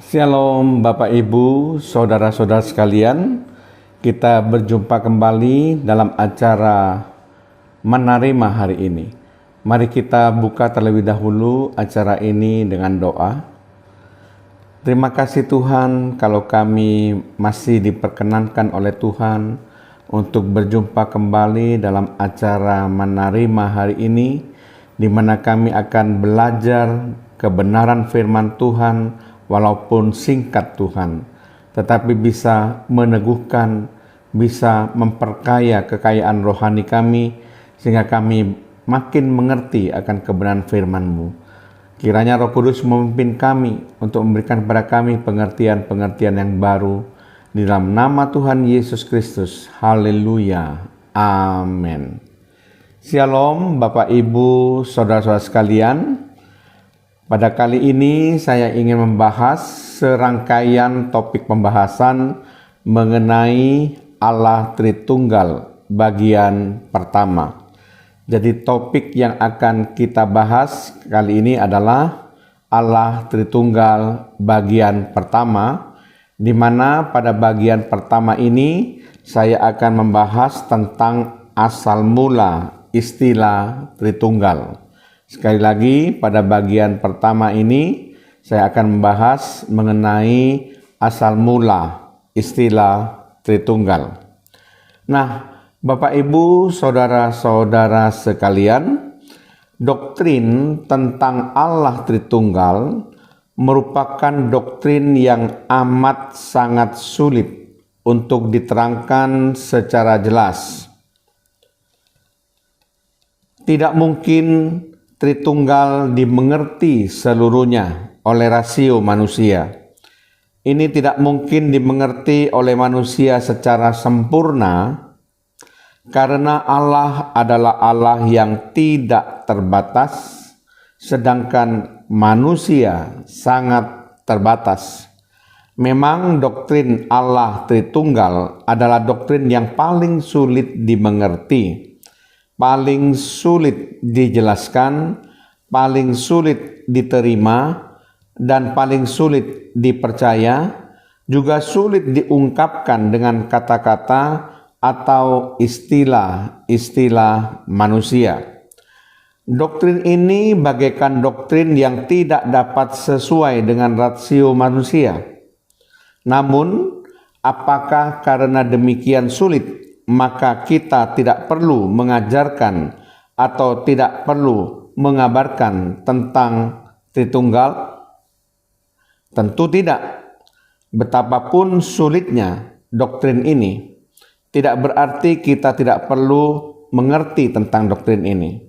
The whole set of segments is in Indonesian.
Shalom Bapak Ibu, Saudara-saudara sekalian. Kita berjumpa kembali dalam acara Menerima hari ini. Mari kita buka terlebih dahulu acara ini dengan doa. Terima kasih Tuhan kalau kami masih diperkenankan oleh Tuhan untuk berjumpa kembali dalam acara Menerima hari ini, di mana kami akan belajar kebenaran firman Tuhan, walaupun singkat Tuhan, tetapi bisa meneguhkan, bisa memperkaya kekayaan rohani kami, sehingga kami makin mengerti akan kebenaran firman-Mu. Kiranya Roh Kudus memimpin kami untuk memberikan kepada kami pengertian-pengertian yang baru, di dalam nama Tuhan Yesus Kristus. Haleluya. Amin. Shalom Bapak Ibu, Saudara-saudara sekalian. Pada kali ini saya ingin membahas serangkaian topik pembahasan mengenai Allah Tritunggal bagian pertama. Jadi topik yang akan kita bahas kali ini adalah Allah Tritunggal bagian pertama, di mana pada bagian pertama ini saya akan membahas tentang asal mula istilah Tritunggal. Sekali lagi, pada bagian pertama ini saya akan membahas mengenai asal mula istilah Tritunggal. Nah, Bapak Ibu, saudara-saudara sekalian, doktrin tentang Allah Tritunggal merupakan doktrin yang amat sangat sulit untuk diterangkan secara jelas. Tidak mungkin Tritunggal dimengerti seluruhnya oleh rasio manusia. Ini tidak mungkin dimengerti oleh manusia secara sempurna, karena Allah adalah Allah yang tidak terbatas, sedangkan manusia sangat terbatas. Memang doktrin Allah Tritunggal adalah doktrin yang paling sulit dimengerti, paling sulit dijelaskan, paling sulit diterima, dan paling sulit dipercaya, juga sulit diungkapkan dengan kata-kata atau istilah-istilah manusia. Doktrin ini bagaikan doktrin yang tidak dapat sesuai dengan rasio manusia. Namun, apakah karena demikian sulit, maka kita tidak perlu mengajarkan atau tidak perlu mengabarkan tentang Tritunggal? Tentu tidak. Betapapun sulitnya doktrin ini, tidak berarti kita tidak perlu mengerti tentang doktrin ini.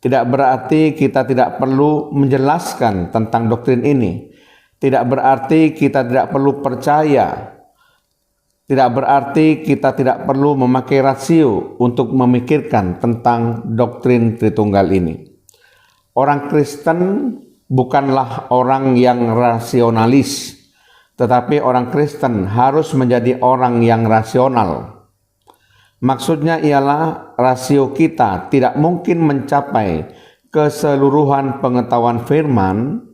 Tidak berarti kita tidak perlu menjelaskan tentang doktrin ini. Tidak berarti kita tidak perlu percaya. Tidak berarti kita tidak perlu memakai rasio untuk memikirkan tentang doktrin Tritunggal ini. Orang Kristen bukanlah orang yang rasionalis, tetapi orang Kristen harus menjadi orang yang rasional. Maksudnya ialah rasio kita tidak mungkin mencapai keseluruhan pengetahuan firman,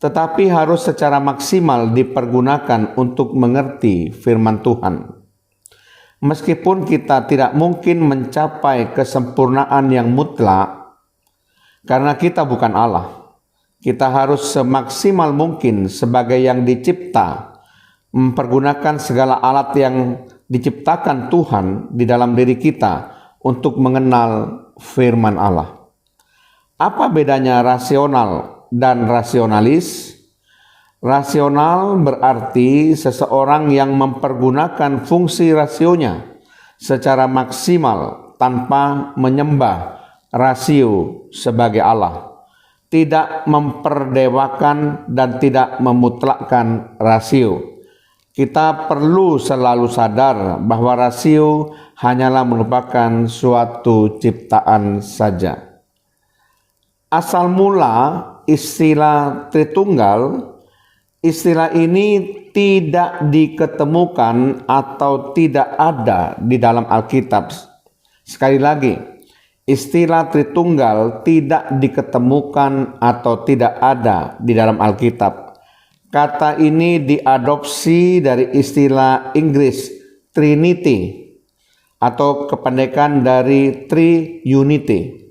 tetapi harus secara maksimal dipergunakan untuk mengerti firman Tuhan. Meskipun kita tidak mungkin mencapai kesempurnaan yang mutlak, karena kita bukan Allah, kita harus semaksimal mungkin sebagai yang dicipta, mempergunakan segala alat yang diciptakan Tuhan di dalam diri kita untuk mengenal firman Allah. Apa bedanya rasional dan rasionalis? Rasional berarti seseorang yang mempergunakan fungsi rasionya secara maksimal tanpa menyembah rasio sebagai Allah, tidak memperdewakan dan tidak memutlakkan rasio. Kita perlu selalu sadar bahwa rasio hanyalah merupakan suatu ciptaan saja. Asal mula istilah Tritunggal, istilah ini tidak diketemukan atau tidak ada di dalam Alkitab. Sekali lagi, istilah Tritunggal tidak diketemukan atau tidak ada di dalam Alkitab. Kata ini diadopsi dari istilah Inggris Trinity atau kependekan dari Triunity.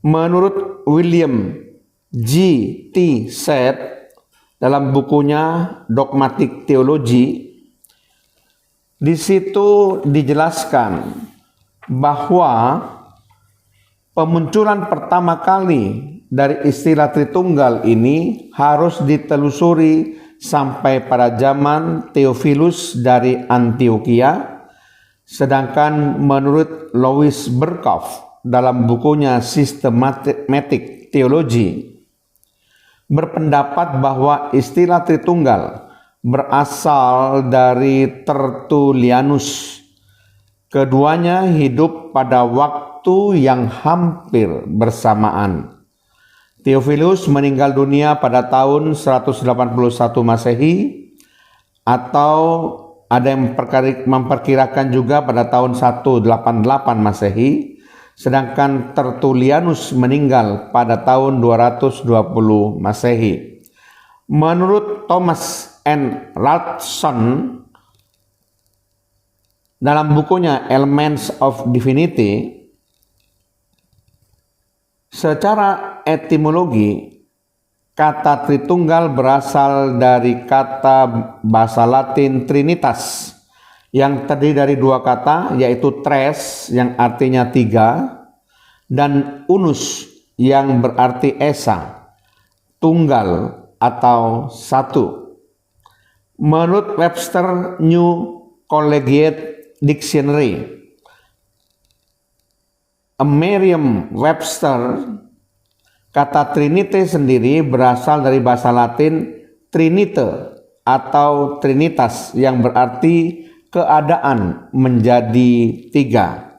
Menurut William G. T. Seth dalam bukunya Dogmatic Theology, di situ dijelaskan bahwa pemunculan pertama kali dari istilah Tritunggal ini harus ditelusuri sampai pada zaman Theophilus dari Antioquia, sedangkan menurut Louis Berkhof dalam bukunya Systematic Theology berpendapat bahwa istilah Tritunggal berasal dari Tertullianus. Keduanya hidup pada waktu yang hampir bersamaan. Theophilus meninggal dunia pada tahun 181 Masehi, atau ada yang memperkirakan juga pada tahun 188 Masehi, sedangkan Tertullianus meninggal pada tahun 220 Masehi. Menurut Thomas N. Rathson dalam bukunya Elements of Divinity, secara etimologi, kata Tritunggal berasal dari kata bahasa Latin Trinitas yang terdiri dari dua kata, yaitu tres yang artinya tiga dan unus yang berarti esa, tunggal atau satu. Menurut Webster New Collegiate Dictionary, Merriam-Webster, kata Trinity sendiri berasal dari bahasa Latin Trinite atau Trinitas yang berarti keadaan menjadi tiga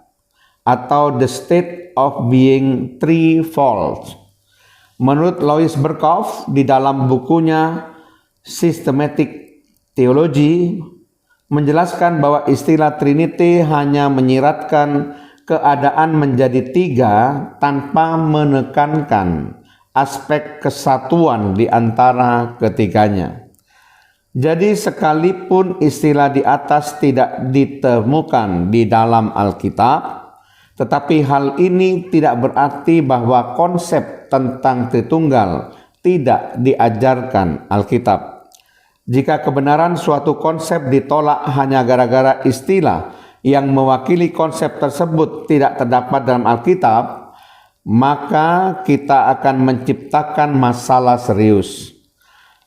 atau the state of being threefold. Menurut Louis Berkhof di dalam bukunya Systematic Theology menjelaskan bahwa istilah Trinity hanya menyiratkan keadaan menjadi tiga tanpa menekankan aspek kesatuan di antara ketiganya. Jadi sekalipun istilah di atas tidak ditemukan di dalam Alkitab, tetapi hal ini tidak berarti bahwa konsep tentang Tritunggal tidak diajarkan Alkitab. Jika kebenaran suatu konsep ditolak hanya gara-gara istilah yang mewakili konsep tersebut tidak terdapat dalam Alkitab, maka kita akan menciptakan masalah serius.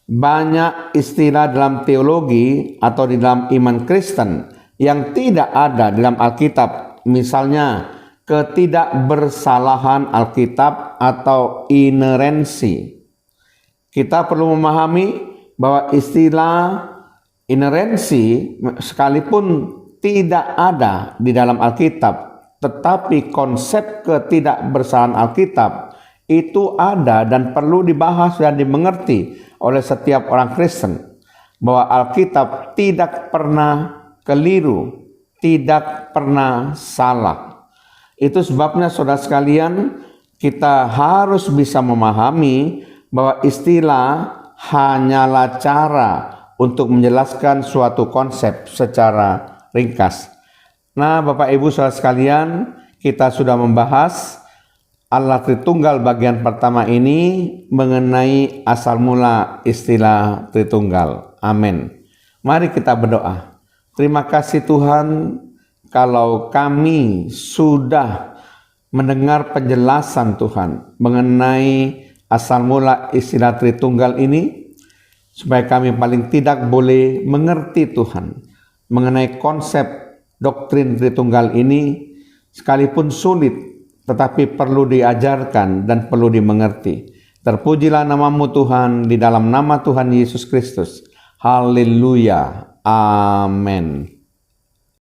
Banyak istilah dalam teologi atau di dalam iman Kristen yang tidak ada dalam Alkitab, misalnya ketidakbersalahan Alkitab atau inerensi. Kita perlu memahami bahwa istilah inerensi sekalipun tidak ada di dalam Alkitab, tetapi konsep ketidakbersalahan Alkitab itu ada dan perlu dibahas dan dimengerti oleh setiap orang Kristen, bahwa Alkitab tidak pernah keliru, tidak pernah salah. Itu sebabnya saudara sekalian, kita harus bisa memahami bahwa istilah hanyalah cara untuk menjelaskan suatu konsep secara ringkas. Nah, Bapak Ibu saudara sekalian, kita sudah membahas Allah Tritunggal bagian pertama ini mengenai asal mula istilah Tritunggal. Amin. Mari kita berdoa. Terima kasih Tuhan kalau kami sudah mendengar penjelasan Tuhan mengenai asal mula istilah Tritunggal ini, supaya kami paling tidak boleh mengerti Tuhan mengenai konsep doktrin Tritunggal ini, sekalipun sulit tetapi perlu diajarkan dan perlu dimengerti. Terpujilah nama-Mu Tuhan, di dalam nama Tuhan Yesus Kristus. Haleluya. Amin.